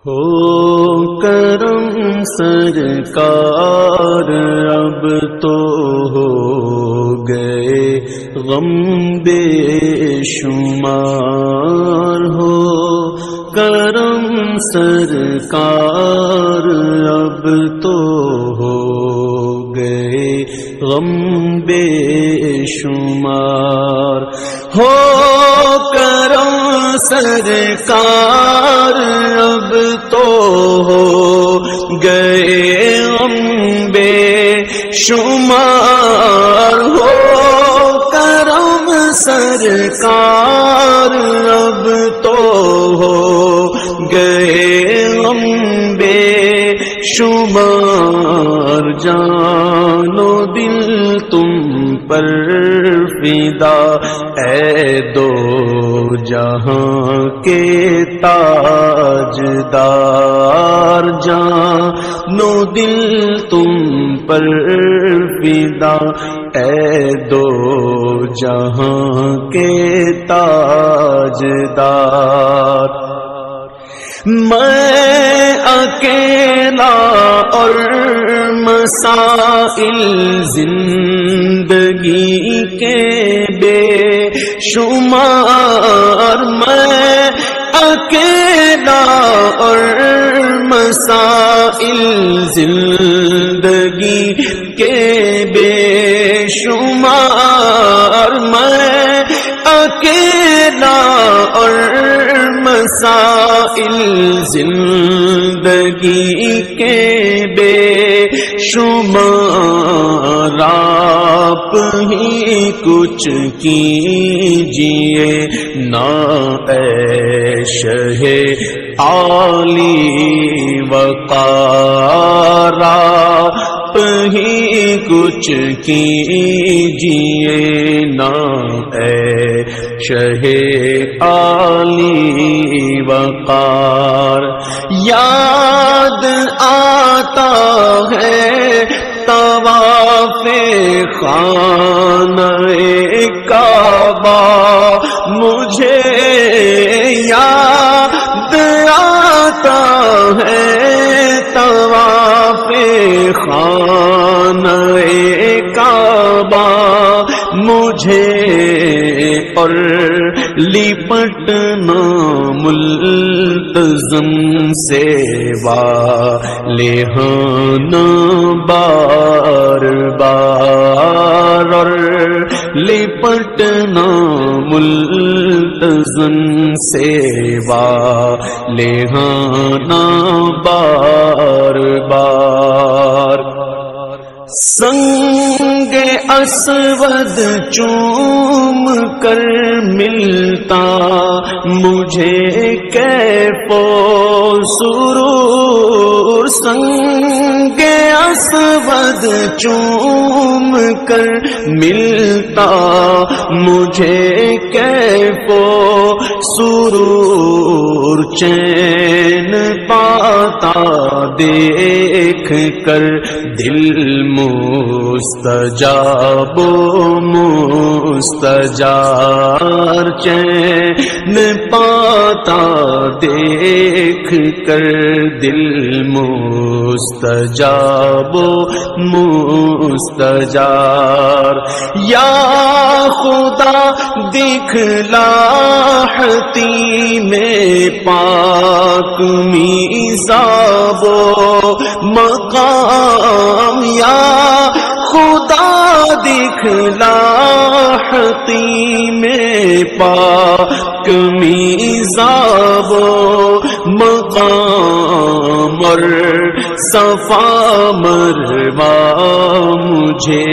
ہو کرم سرکار اب تو ہو گئے غم بے شمار، ہو کرم سرکار اب تو ہو گئے غم بے شمار، ہو کرم سرکار اب تو ہو گئے غم بے شمار، ہو کرم سرکار اب تو ہو گئے غم بے شمار، جان و دل تم پر فدا اے دو جہاں کے تاجدار، جان و دل تم پر فدا اے دو جہاں کے تاجدار، میں اکیلا اور مسائل زندگی کے بے شمار، میں اکیلا اور مسائل زندگی کے بے شمار، میں اکیلا اور مسائل زندگی کے بے شمار، آپ ہی کچھ کیجئے نا اے شہ عالی وقار، آپ ہی کچھ کیجئے نا اے شہ عالی وقار، یاد آتا ہے طواف خانہ کعبہ، مجھے یاد آتا ہے طواف خانہ کعبہ مجھے، اور لپٹنا ملتزم سے والہانا بار بار، اور لپٹنا ملتزم سے والہانا بار بار، سنگ اسود چوم کر ملتا مجھے کیف و سرور، سنگ اسود چوم کر ملتا مجھے کیف و سرور، چین پاتا دیکھ کر دل مستجاب و مستجار، چین پاتا دیکھ کر دل مستجاب و مستجار، یا خدا دکھلا میں پاک میزاب و مقام، یا خدا دکھلا میں پاک میزاب و مقام، اور صفا مروا مجھے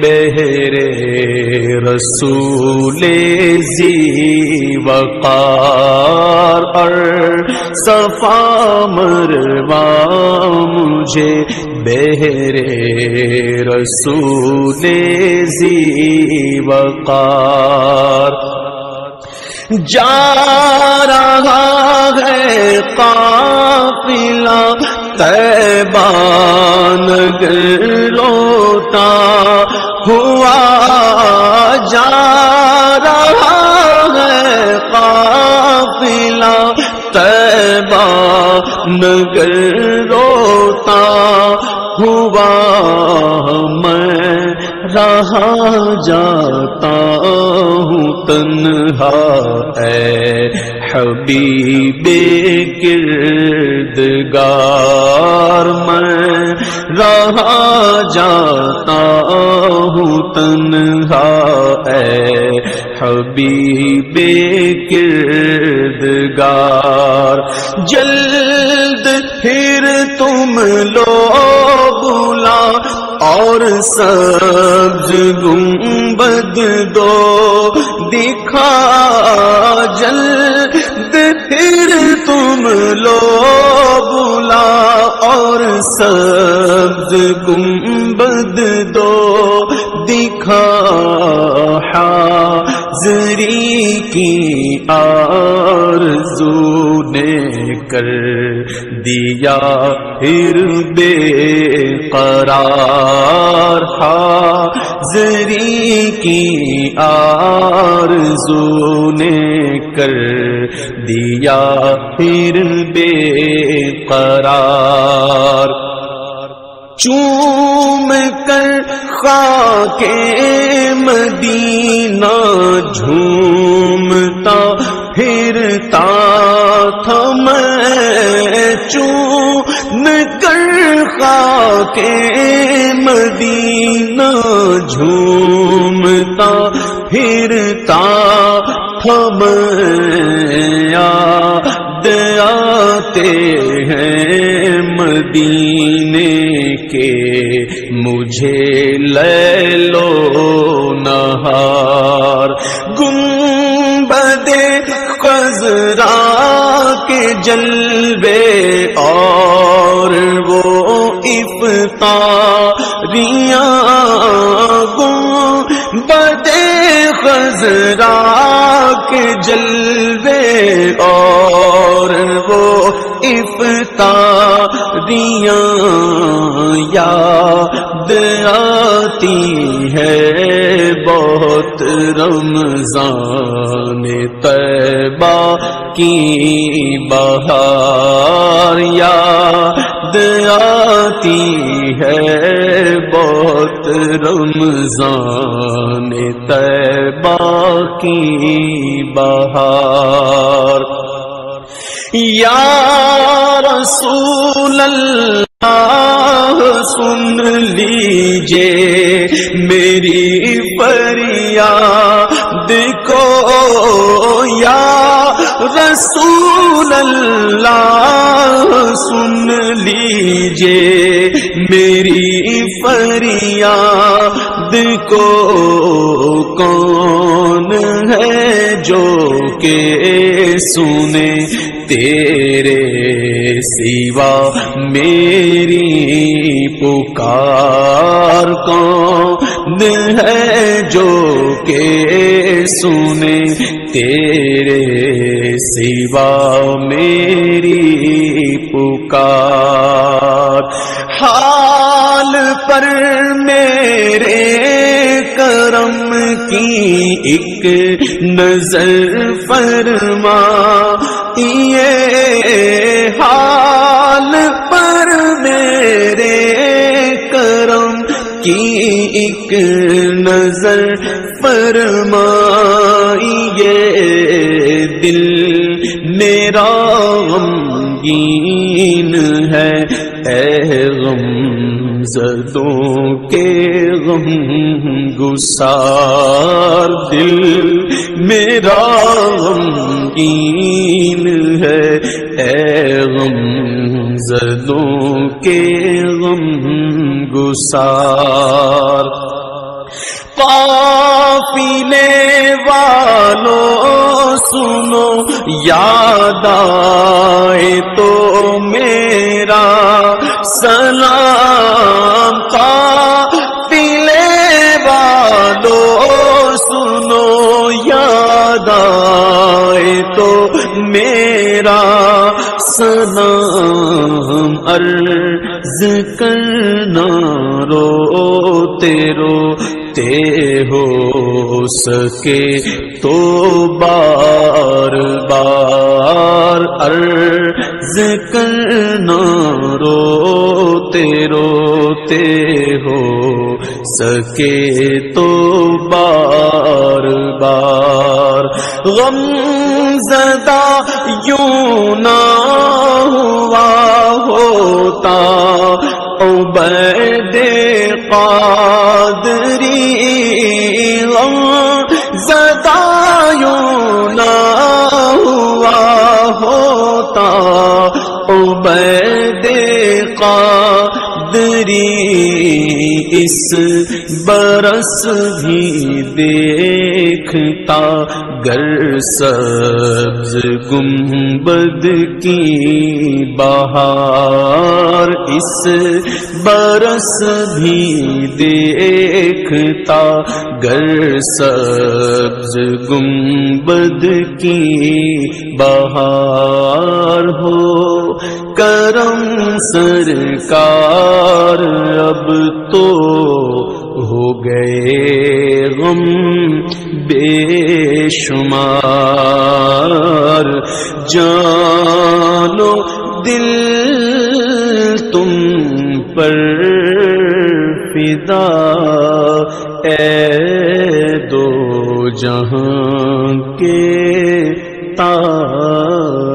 بہرے رسول ذی وقار، اور صفا مروا مجھے بہرے رسول ذی وقار، جا رہا ہے قافلہ طیبہ نگر لوٹا ہوا، جا رہا ہے قافلہ طیبہ نگر روتا ہوا میں رہا جاتا ہوں تنہا اے حبیب کردگار میں رہا جاتا ہوں تنہا اے حبیب کردگار جلد پھر تم لو بلا اور سبز گنبد دو دکھا جلد پھر تم لو بلا اور سبز گنبد دو دکھا حاضری کی آرزو نے کر دیا پھر بے قرار حاضری کی آرزو نے کر دیا پھر بے قرار چوم کر خاک مدینہ جھومتا پھرتا تھا میں چوم کر خاک مدینہ جھومتا پھرتا تھا میں یاد آتے ہیں مدینے کے مجھے لیل و نہار گنبد خضرا کے جلوے اور وہ افطاریاں گنبد خضرا کے جلوے اور وہ افطاریاں یاد آتی ہے بہت رمضان طیبہ کی بہار یاد آتی ہے بہت رمضان طیبہ کی بہار یا رسول اللہ سن لیجئے میری فریاد کو یا رسول اللہ سن لیجئے میری فریاد کو کون ہے جو کہ سنے تیرے سوا میری پکار کون ہے جو کہ سنے تیرے سوا میری پکار حال پر میرے کرم کی ایک نظر فرما یہ حال پر میرے کرم کی ایک نظر فرمائیے دل میرا غمگین ہے اے غم زدوں کے غم گسار دل میرا غمگین ہے اے غم زدوں کے غم گسار قافلے والوں سنو یاد آئے تو میرا سلام قافلے والوں سنو یاد آئے تو میرا سلام عرض کرنا روتے روتے ہو سکے تو بار بار عرض کرنا روتے روتے ہو سکے تو بار بار غم زدہ یوں نہ ہوا ہوتا عبید قادری غم زدہ یوں نہ ہوا ہوتا عبید قادری اس برس بھی دیکھتا گر سبز گنبد کی بہار اس برس بھی دیکھتا گر سبز گنبد کی بہار ہو کرم سرکار اب تو ہو گئے غم بے شمار جان و دل تم پر فدا اے دو جہاں کے تاجدار